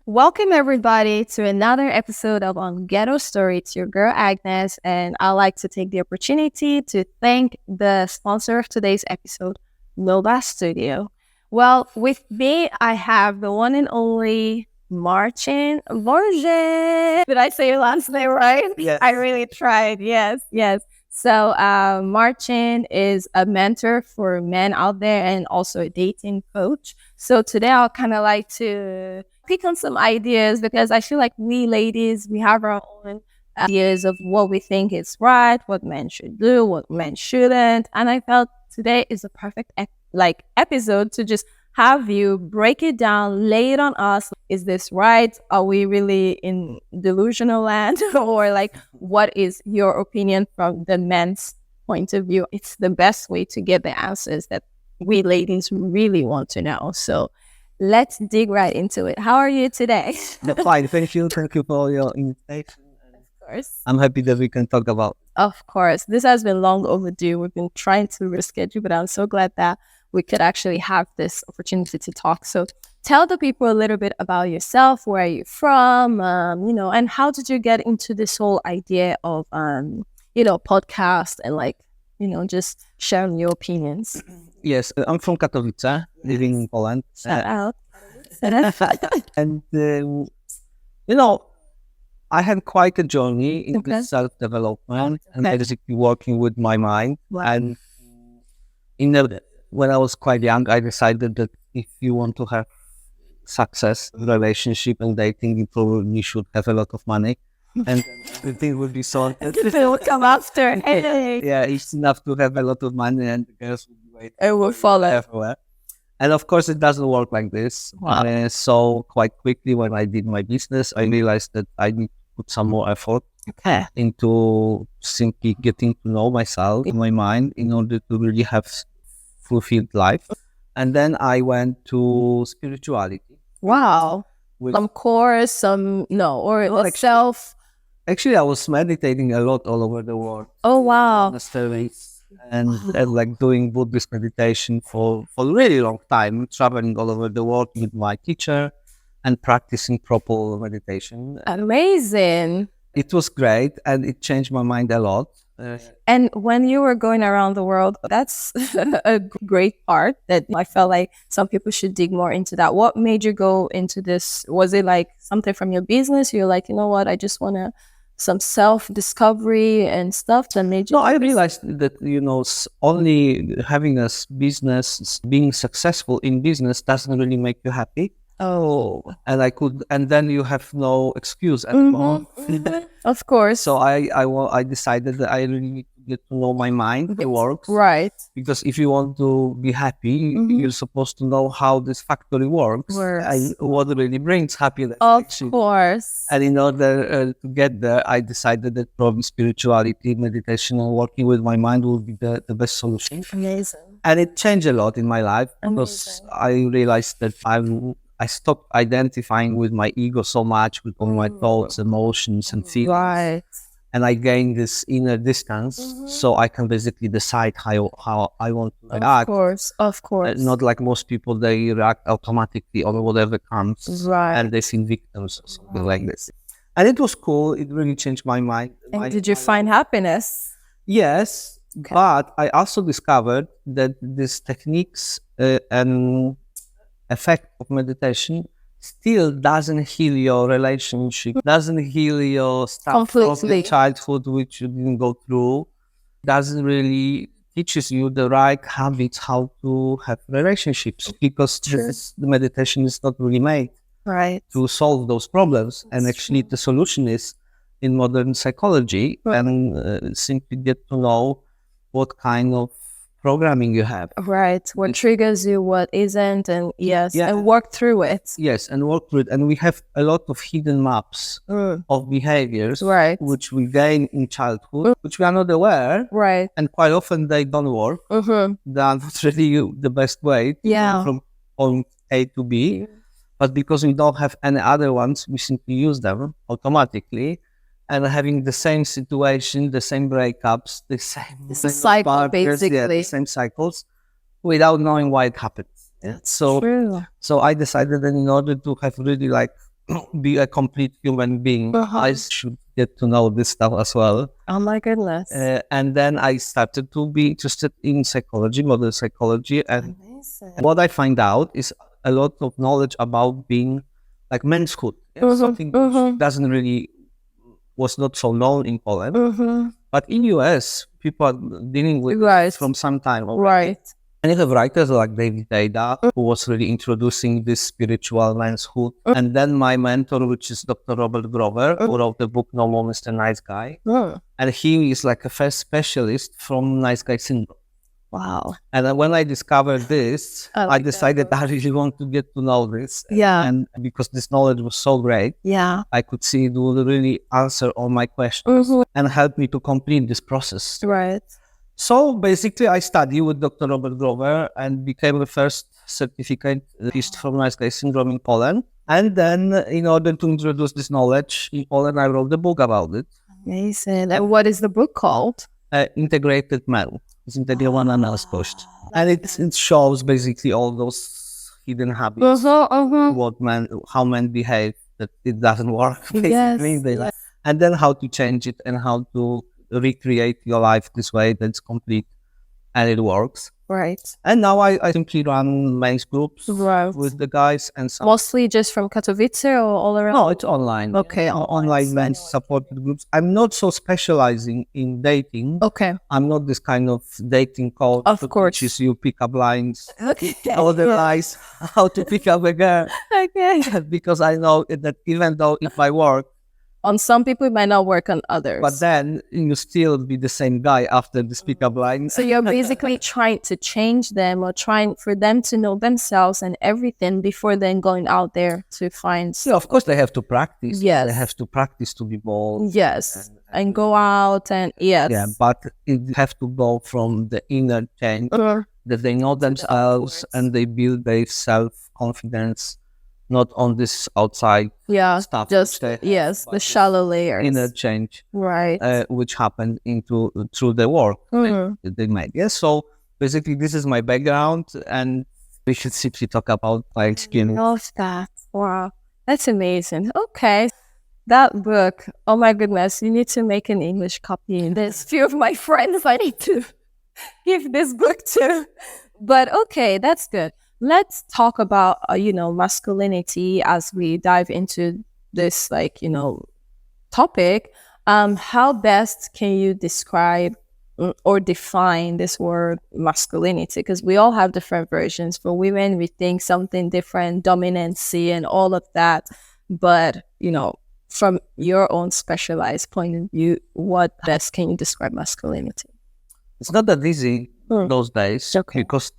Welcome everybody to another episode of On Ghetto Story. It's your girl Agnes, and I'd like to take the opportunity to thank the sponsor of today's episode, Nova Studio. Well, with me, I have the one and only Marcin. Did I say your last name right? Yes. I really tried. Yes. So Marcin is a mentor for men out there and also a dating coach. So today I'll kind of like to pick on some ideas because I feel like we ladies, we have our own ideas of what we think is right, what men should do, what men shouldn't. And I felt today is a perfect episode to just have you break it down, lay it on us. Is this right? Are we really in delusional land? Or like, what is your opinion from the men's point of view? It's the best way to get the answers that we ladies really want to know. So let's dig right into it. How are you today? Fine, thank you for your invitation. Of course. I'm happy that we can talk about. Of course. This has been long overdue. We've been trying to reschedule, but I'm so glad that we could actually have this opportunity to talk. So tell the people a little bit about yourself. Where are you from? And how did you get into this whole idea of, podcast and just sharing your opinions? Yes, I'm from Katowice, living in Poland. Shout out. And, I had quite a journey in self-development and basically working with my mind. Wow. And when I was quite young, I decided that if you want to have success in relationship and dating, you probably should have a lot of money. And the thing will be sorted. It will come after. Hey. Yeah, it's enough to have a lot of money and the girls will be waiting. It will follow everywhere. And of course, it doesn't work like this. Wow. So quite quickly, when I did my business, I realized that I need to put some more effort into simply getting to know myself, my mind, in order to really have fulfilled life. And then I went to spirituality. Wow. Some course, self. Actually, I was meditating a lot all over the world. Oh, wow. Monasteries and like doing Buddhist meditation for a really long time, traveling all over the world with my teacher and practicing proper meditation. Amazing. It was great and it changed my mind a lot. And when you were going around the world, that's a great part that I felt like some people should dig more into that. What made you go into this? Was it like something from your business? You're like, you know what, I just want to some self-discovery and stuff that made you... No, I realized that, only having a business, being successful in business doesn't really make you happy. Oh. And then you have no excuse anymore. Of course. So I decided that I really need to get to know my mind, it works. Right. Because if you want to be happy, you're supposed to know how this factory works. And what really brings happiness. Of course. And in order to get there, I decided that probably spirituality, meditation, and working with my mind will be the best solution. Amazing. And it changed a lot in my life because I realized that I stopped identifying with my ego so much, with all my thoughts, emotions, and feelings. Right. And I gained this inner distance, so I can basically decide how I want to react. Of course. Not like most people, they react automatically on whatever comes, right. And they seem victims or something like this. And it was cool. It really changed my mind. And did you find happiness? Yes, but I also discovered that these techniques and effect of meditation still doesn't heal your relationship, doesn't heal your stuff from the childhood which you didn't go through, doesn't really teaches you the right habits how to have relationships, because the meditation is not really made to solve those problems. And actually the solution is in modern psychology and simply get to know what kind of programming you have. Right. What triggers you, what isn't, and and work through it. Yes, and work through it. And we have a lot of hidden maps of behaviors which we gain in childhood, which we are not aware. Right. And quite often they don't work. They're not really the best way to go from point A to B. But because we don't have any other ones, we simply use them automatically. and having the same situation, the same breakups, the same cycle, partners, basically. the same cycles, without knowing why it happened. Yeah. True. So I decided that in order to have really like be a complete human being, I should get to know this stuff as well. Oh my goodness. And then I started to be interested in psychology, modern psychology. And what I find out is a lot of knowledge about being like manhood. Something which doesn't really, was not so known in Poland. But in US, people are dealing with it from some time already. Right. And you have writers like David Data, who was really introducing this spiritual manhood. And then my mentor, which is Dr. Robert Grover, who wrote the book No More Mr. Nice Guy. And he is like a first specialist from nice guy syndrome. Wow. And then when I discovered this, I decided I really want to get to know this. Yeah. And because this knowledge was so great, I could see it would really answer all my questions and help me to complete this process. Right. So basically, I studied with Dr. Robert Grover and became the first certificate therapist from nice guy syndrome in Poland. And then, in order to introduce this knowledge in Poland, I wrote the book about it. Amazing. And what is the book called? Integrated Man. It's integrowany męskość. And it shows basically all those hidden habits, how men behave, that it doesn't work, basically. And then how to change it and how to recreate your life this way that's complete and it works. Right. And now I simply run men's groups with the guys and some. Mostly just from Katowice or all around? No, it's online. Okay. Online men's supported groups. I'm not so specializing in dating. Okay. I'm not this kind of dating coach. Of course. Teaches you pick up lines. Okay. All the lies, how to pick up a girl. Okay. Because I know that even though if I work, on some people, it might not work on others. But then you still be the same guy after the pickup line. So you're basically trying to change them or trying for them to know themselves and everything before then going out there to find. Yeah, of course they have to practice. Yes. They have to practice to be bold. Yes. And go out and yes. Yeah, but it have to go from the inner change that they know themselves and they build their self-confidence. Not on this outside stuff. Just the shallow layers. Inner change, right? Which happened through the work that they made. Yes. So basically, this is my background, and we should simply talk about my experience. I love that. Wow, that's amazing. Okay, that book. Oh my goodness, you need to make an English copy. There's few of my friends I need to give this book to. But okay, that's good. Let's talk about, masculinity as we dive into this, topic. How best can you describe or define this word masculinity? Because we all have different versions. For women, we think something different, dominancy and all of that. But, from your own specialized point of view, what best can you describe masculinity? It's not that easy those days because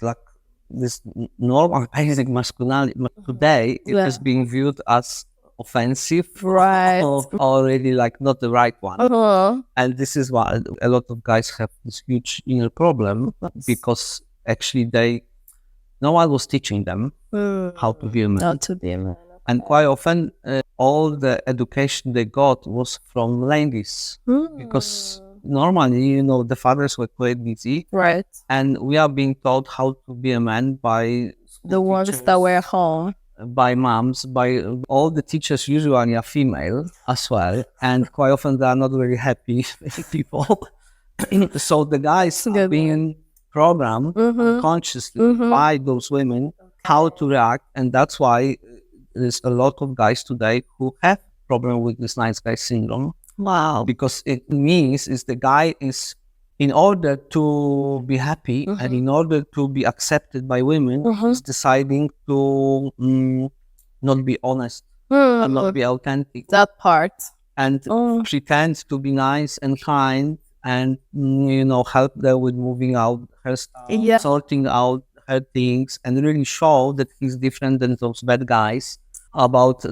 this normal basic masculinity today it is being viewed as offensive, right? Or already not the right one. And this is why a lot of guys have this huge inner problem because actually no one was teaching them how to be a man. Not to be a man. And quite often all the education they got was from ladies because normally, the fathers were quite busy. Right. And we are being taught how to be a man by the ones that were home. By moms, by all the teachers usually are female as well. And quite often they are not very happy people. So the guys are being programmed consciously by those women how to react. And that's why there's a lot of guys today who have problem with this nice guy syndrome. Wow. Because it means is the guy is, in order to be happy and in order to be accepted by women, is deciding to not be honest and not be authentic. That part. And pretend to be nice and kind and, help them with moving out her stuff, sorting out her things and really show that he's different than those bad guys about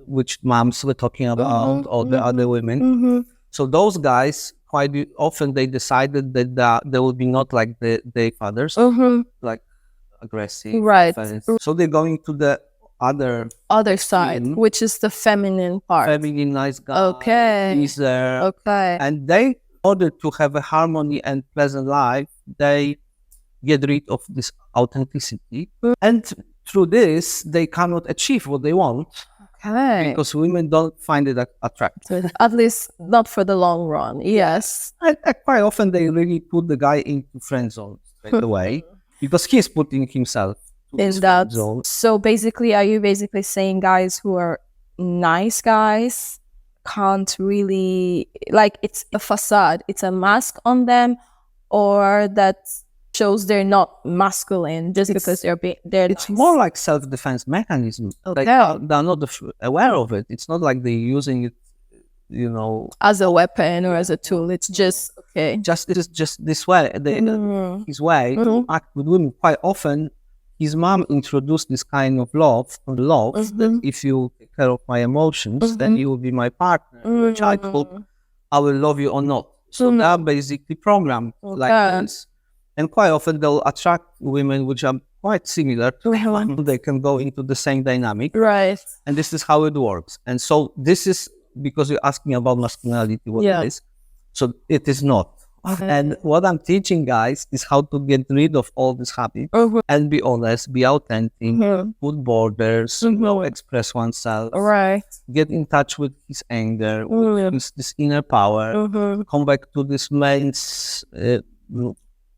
which moms were talking about or the other women. So those guys, quite often they decided that they would be not like their fathers, like aggressive. Right. So they're going to the other side, which is the feminine part. Feminine, nice guy. Okay. Louizer. Okay. And they, in order to have a harmony and pleasant life, they get rid of this authenticity. And through this, they cannot achieve what they want. Okay. Because women don't find it attractive. At least not for the long run. Yes. And quite often they really put the guy into friend zone straight away because he's putting himself in that zone. So basically, are you basically saying guys who are nice guys can't really, like, it's a facade, it's a mask on them, or that shows they're not masculine just because they're it's nice. More like self-defense mechanism. Okay. They're not aware of it. It's not like they're using it, you know, as a weapon or as a tool. It's just just this way. His way to act with women. Quite often, his mom introduced this kind of love that if you take care of my emotions, then you will be my partner. In childhood, I will love you or not. So they're basically programmed like this. And quite often they'll attract women which are quite similar to him. They can go into the same dynamic. Right. And this is how it works. And so this is, because you're asking about masculinity, what it is. So it is not. And what I'm teaching guys is how to get rid of all this habit and be honest, be authentic, put borders, express oneself, get in touch with his anger, with this inner power, come back to this man's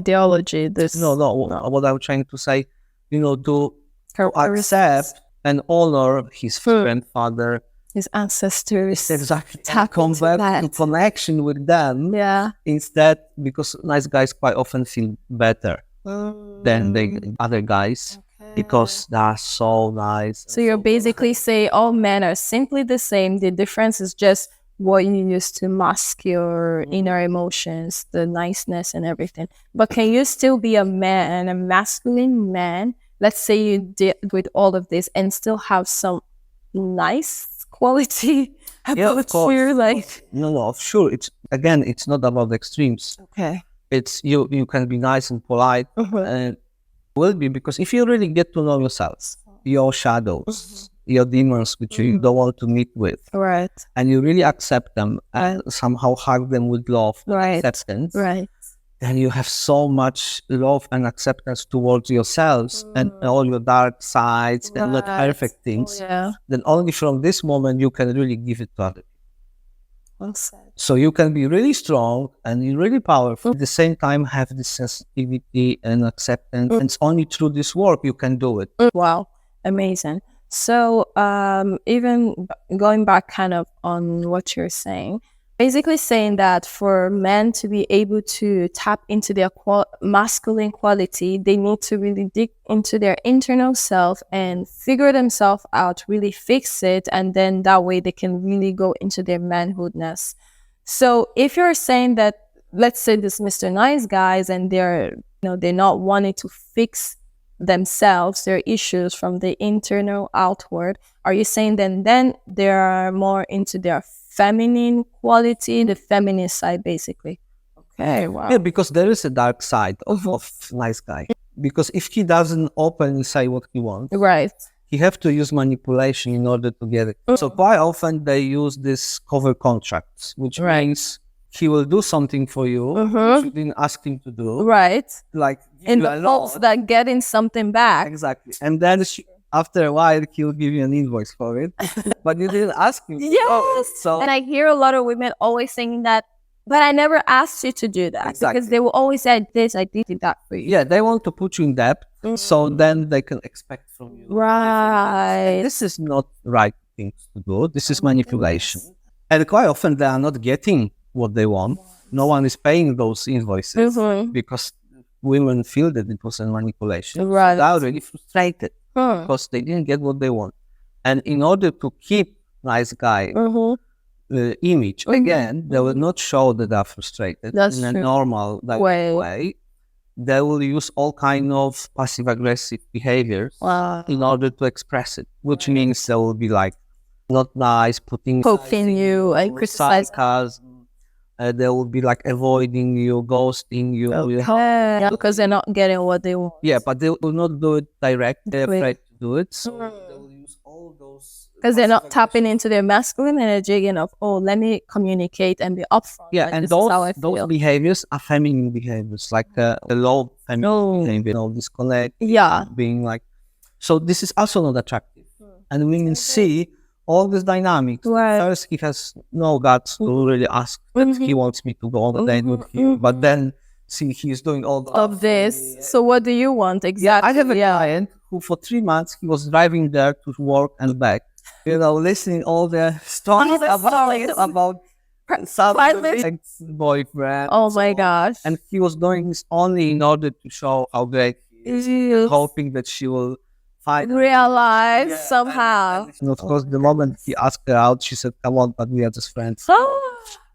ideology. What I'm trying to say, to accept and honor his grandfather, his ancestors. Exactly. Come back to connection with them. Yeah. Instead, because nice guys quite often feel better than the other guys because they are so nice. So you're basically saying all men are simply the same. The difference is just what you use to mask your inner emotions, the niceness and everything. But can you still be a man, a masculine man? Let's say you did with all of this and still have some nice quality about you, like no, sure. It's not about the extremes. Okay. It's you can be nice and polite and will be, because if you really get to know yourself, your shadows, your demons which you don't want to meet with, right, and you really accept them and somehow hug them with love, acceptance, right, then you have so much love and acceptance towards yourselves and all your dark sides and not perfect things. Then only from this moment you can really give it to other people. Well said. So you can be really strong and you're really powerful. At the same time, have this sensitivity and acceptance. And it's only through this work you can do it. Wow, amazing. So even going back kind of on what you're saying, basically saying that for men to be able to tap into their masculine quality, they need to really dig into their internal self and figure themselves out, really fix it, and then that way they can really go into their manhoodness. So if you're saying that, let's say this Mr. Nice guys, and they're not wanting to fix themselves, their issues from the internal outward, are you saying then they are more into their feminine quality, the feminine side, basically? Okay, wow. Yeah, because there is a dark side of nice guy. Because if he doesn't openly say what he wants, right, he have to use manipulation in order to get it. So quite often they use this cover contracts, which means he will do something for you which you didn't ask him to do. Right. Like in the hopes that getting something back. Exactly. And then after a while, he'll give you an invoice for it. But you didn't ask him. Yes. So. And I hear a lot of women always saying that, but I never asked you to do that. Exactly. Because they will always say this, I did that for you. Yeah, they want to put you in debt. So then they can expect from you. Right. This is not right thing to do. This is manipulation. And quite often they are not getting what they want. No one is paying those invoices because women feel that it was a manipulation. Right. They are really frustrated because they didn't get what they want. And in order to keep nice guy image, again, they will not show that they are frustrated in a normal way. They will use all kind of passive-aggressive behaviors in order to express it, which means they will be like not nice, poking you, and criticizing. They will be like avoiding you, ghosting you. Because they're not getting what they want. Yeah, but they will not do it direct. They're afraid to do it. So they will use because they're not tapping into their masculine energy enough. Oh, let me communicate and be upfront. Yeah, like, and this is how I those feel. behaviors are feminine behaviors, like the low feminine behavior, disconnect, Yeah. being like. So this is also not attractive, and women see all these dynamics. Right. First, he has no guts to really ask that he wants me to go on a date with him, but then see he's doing all Of this. So what do you want exactly? I have a client who for 3 months he was driving there to work and back. Listening all the stories about some ex-boyfriend. Oh my gosh. And he was doing this only in order to show how great he is, hoping that she will realize somehow. And of course, the moment he asked her out, she said, "Come on, but we are just friends,"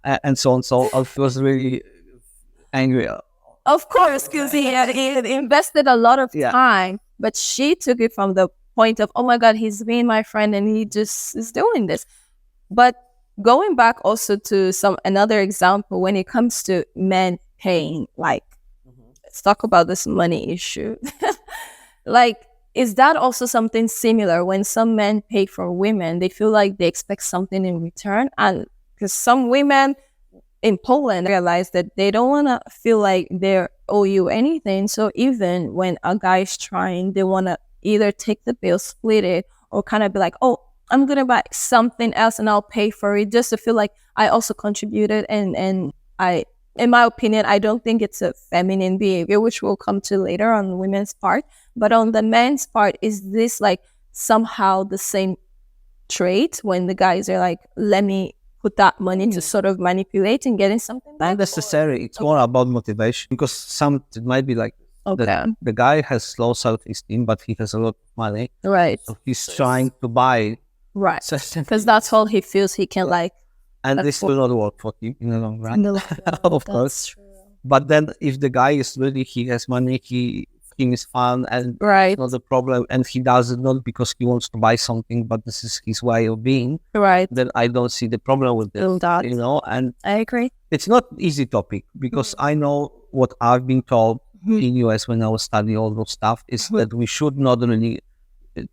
and so on. So he was really angry. Of course, because he had invested a lot of time, but she took it from the point of, oh my God, he's being my friend and he just is doing this. But going back also to another example, when it comes to men paying, like, let's talk about this money issue. Like, is that also something similar when some men pay for women? They feel like they expect something in return. And because some women in Poland realize that they don't want to feel like they owe you anything. So even when a guy is trying, they want to either take the bill, split it, or kind of be like, oh, I'm going to buy something else and I'll pay for it, just to feel like I also contributed. And I, in my opinion, I don't think it's a feminine behavior, which we'll come to later on women's part. But on the men's part, is this like somehow the same trait when the guys are like, let me put that money to sort of manipulate and getting something back? Not necessary. It's more about motivation, because it might be like the guy has low self-esteem, but he has a lot of money. Right. So he's trying to buy. Right. Because that's all he feels he can like. And this will not work for him in the long run. Of course. True. But then if the guy is really, he has money, him is fun, and it's not a problem, and he does it not because he wants to buy something, but this is his way of being, then I don't see the problem with this, and I agree. It's not easy topic, because I know what I've been told in US when I was studying all those stuff is that we should not really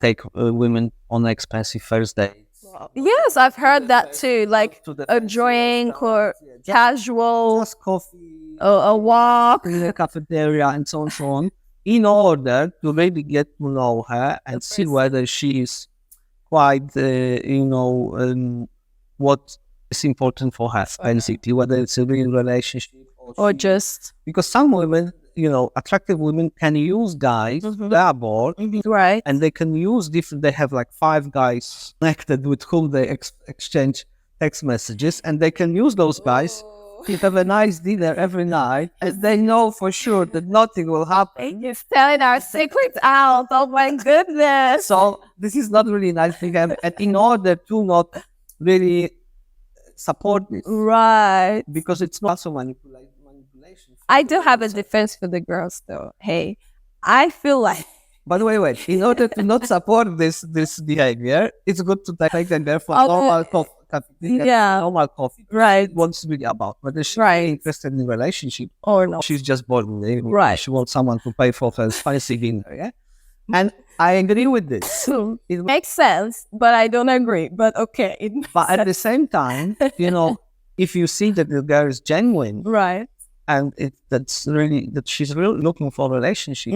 take women on expensive first dates. Yes, I've heard that too, like a drink or casual, just coffee, a walk in the cafeteria, and so on and so on, in order to really get to know her and see whether she is quite, what is important for her, basically, whether it's a real relationship or just... Because some women, attractive women can use guys, they are bored, and they can use they have like 5 guys connected with whom they exchange text messages, and they can use those guys to have a nice dinner every night, and they know for sure that nothing will happen. You're telling our secrets out. Oh my goodness. So this is not really nice thing, and in order to not really support this, because it's not so manipulation. I do have a defense for the girls, though. Hey, I feel like... But wait. In order to not support this behavior, it's good to take them there for normal coffee. Normal coffee. Right. What's really about whether she's interested in a relationship or not. She's just bored. She wants someone to pay for her spicy dinner. Yeah. And I agree with this. It makes sense, but I don't agree. But okay. But at the same time, if you see that the girl is genuine, and that she's really looking for a relationship,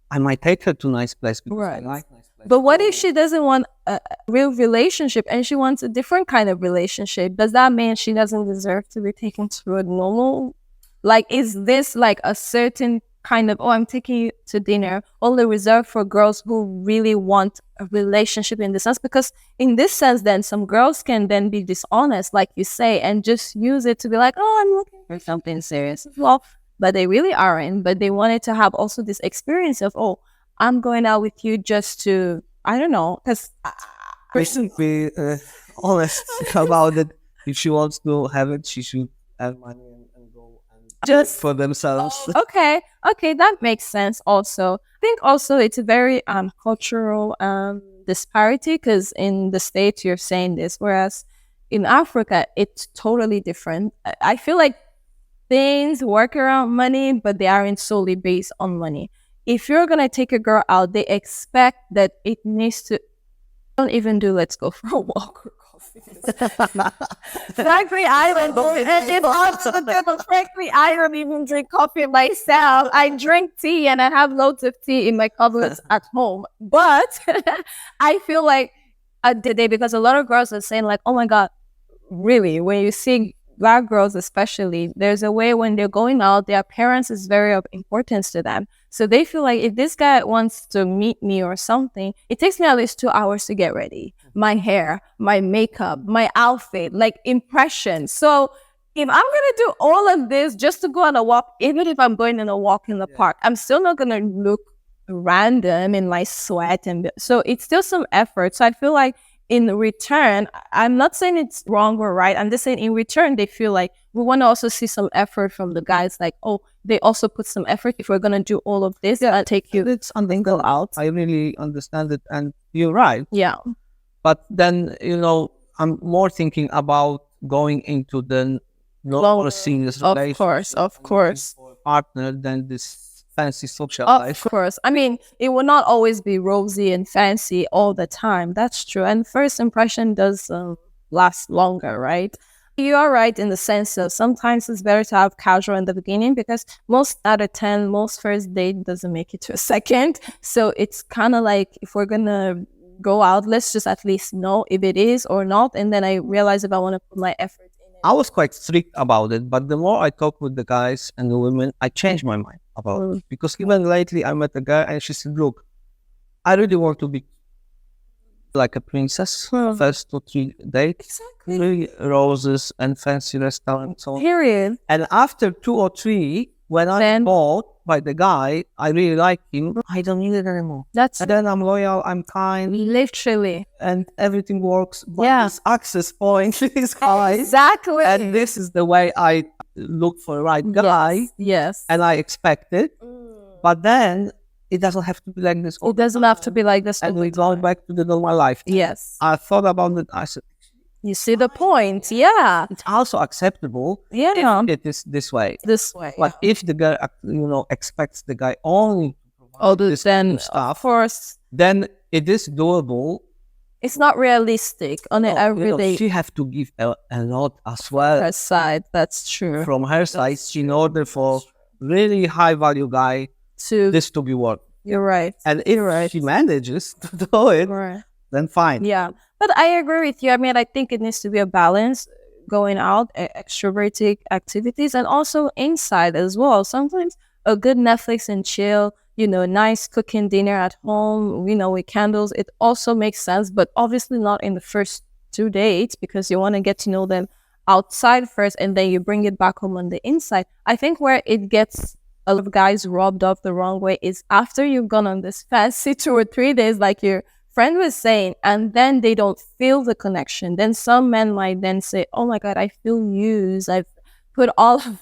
I might take her to a nice place because I like nice places. But what if she doesn't want a real relationship and she wants a different kind of relationship? Does that mean she doesn't deserve to be taken to a normal? Like, is this like a certain kind of, I'm taking you to dinner, only reserved for girls who really want a relationship in the sense? Because in this sense, then some girls can then be dishonest, like you say, and just use it to be like, oh, I'm looking for something serious as well. But they really aren't. But they wanted to have also this experience of, oh, I'm going out with you just to, I don't know, because... I should be honest about it. If she wants to have it, she should have money and go and just for themselves. Okay, that makes sense also. I think also it's a very cultural disparity, because in the States you're saying this, whereas in Africa it's totally different. I feel like things work around money, but they aren't solely based on money. If you're going to take a girl out, they expect that it needs to Don't even do let's go for a walk or coffee. Frankly, I don't even drink coffee myself. I drink tea and I have loads of tea in my cupboards at home. But I feel like a day, because a lot of girls are saying like, oh my God, really, when you see Black girls especially, there's a way when they're going out, their appearance is very of importance to them. So they feel like if this guy wants to meet me or something, it takes me at least 2 hours to get ready. My hair, my makeup, my outfit, like impression. So if I'm gonna do all of this just to go on a walk, even if I'm going on a walk in the park, I'm still not gonna look random in my sweat. And so it's still some effort. So I feel like in return, I'm not saying it's wrong or right. I'm just saying in return, they feel like we want to also see some effort from the guys. Like, oh, they also put some effort. If we're going to do all of this, I'll take you something go out. I really understand it. And you're right. Yeah. But then, I'm more thinking about going into the more serious relationship. Of course. For a partner than this fancy social life. Of course. I mean, it will not always be rosy and fancy all the time. That's true. And first impression does last longer, right? You are right in the sense of sometimes it's better to have casual in the beginning, because most out of 10, most first date doesn't make it to a second. So it's kind of like, if we're going to go out, let's just at least know if it is or not. And then I realize if I want to put my effort in it. I was quite strict about it, but the more I talk with the guys and the women, I change my mind about it. Because even lately I met a guy and she said, look, I really want to be like a princess, first 2 3 dates, really roses and fancy restaurants. So period. And after 2 or 3, when I'm bought by the guy, I really like him, I don't need it anymore. And then I'm loyal, I'm kind. Literally. And everything works. But this access point is high. Exactly. And this is the way I look for the right guy. Yes. And I expect it. But then it doesn't have to be like this. It doesn't have to be like this. And we go back to the normal life. Yes. I thought about it. I said, you see the point. Yeah. It's also acceptable if it is this way. But if the girl, expects the guy only to provide this kind of stuff, of course, then it is doable. It's not realistic on an everyday. She have to give a lot as well. Her side, that's true. From her side, in order for really high value guy this to be worth. You're right. And if she manages to do it, then fine. Yeah. But I agree with you. I mean, I think it needs to be a balance going out, extroverted activities, and also inside as well. Sometimes a good Netflix and chill, nice cooking dinner at home, with candles, it also makes sense, but obviously not in the first 2 dates, because you want to get to know them outside first and then you bring it back home on the inside. I think where it gets a lot of guys rubbed off the wrong way is after you've gone on this fancy 2 or 3 days, like your friend was saying, and then they don't feel the connection. Then some men might then say, oh my God, I feel used. I've put all of,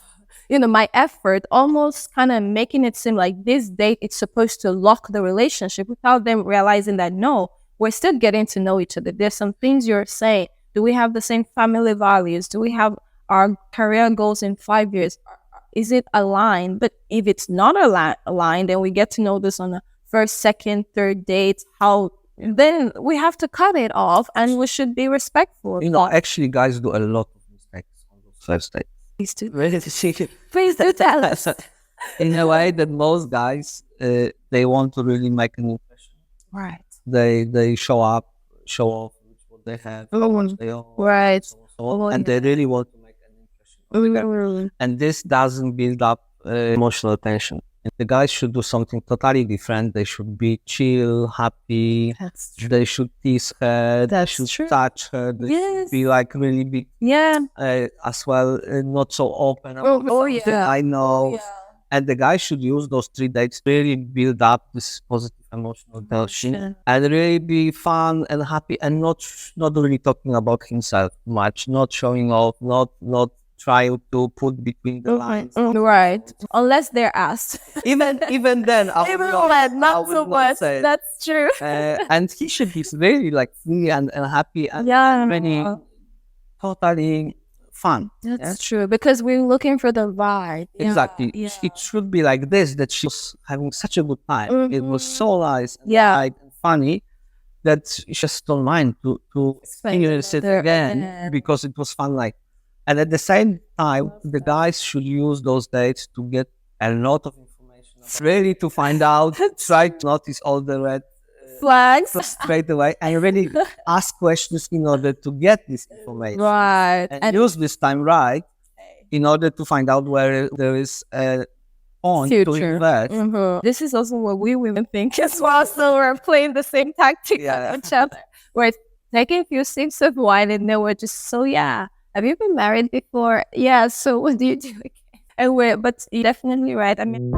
my effort, almost kind of making it seem like this date, it's supposed to lock the relationship, without them realizing that, no, we're still getting to know each other. There's some things you're saying. Do we have the same family values? Do we have our career goals in 5 years? Is it aligned? But if it's not aligned, then we get to know this on the first, second, third date, then we have to cut it off, and we should be respectful. Actually, guys do a lot of mistakes on those first dates. Please do tell us. In a way that most guys, they want to really make an impression. Right. They show off what they have. Right. And they really want to make an impression. And this doesn't build up emotional tension. The guys should do something totally different. They should be chill, happy. That's true. They should tease her. They should touch her. They should be like really big. Yeah. As well, not so open. I know. And the guy should use those 3 dates to really build up this positive emotional tension and really be fun and happy, and not really talking about himself much, not showing off, not trying to put between the lines. Right. Unless they're asked. Even then, not so much. That's true. And he should be really like free and happy and really totally fun. That's true, because we're looking for the vibe. Exactly. It should be like this, that she was having such a good time. It was so nice and and funny. that she just don't mind to experience it again because it was fun. Like, and at the same time, the guys should use those dates to get a lot of information, really to find out, try to notice all the red flags straight away, and really ask questions in order to get this information. Right. And use this time right in order to find out where there is a point to invest. This is also what we women think as well. So we're playing the same tactic on each other. We're taking a few sips of wine and then we're just, so yeah, have you been married before? Yeah, so what do you do? And but you're definitely right. I mean,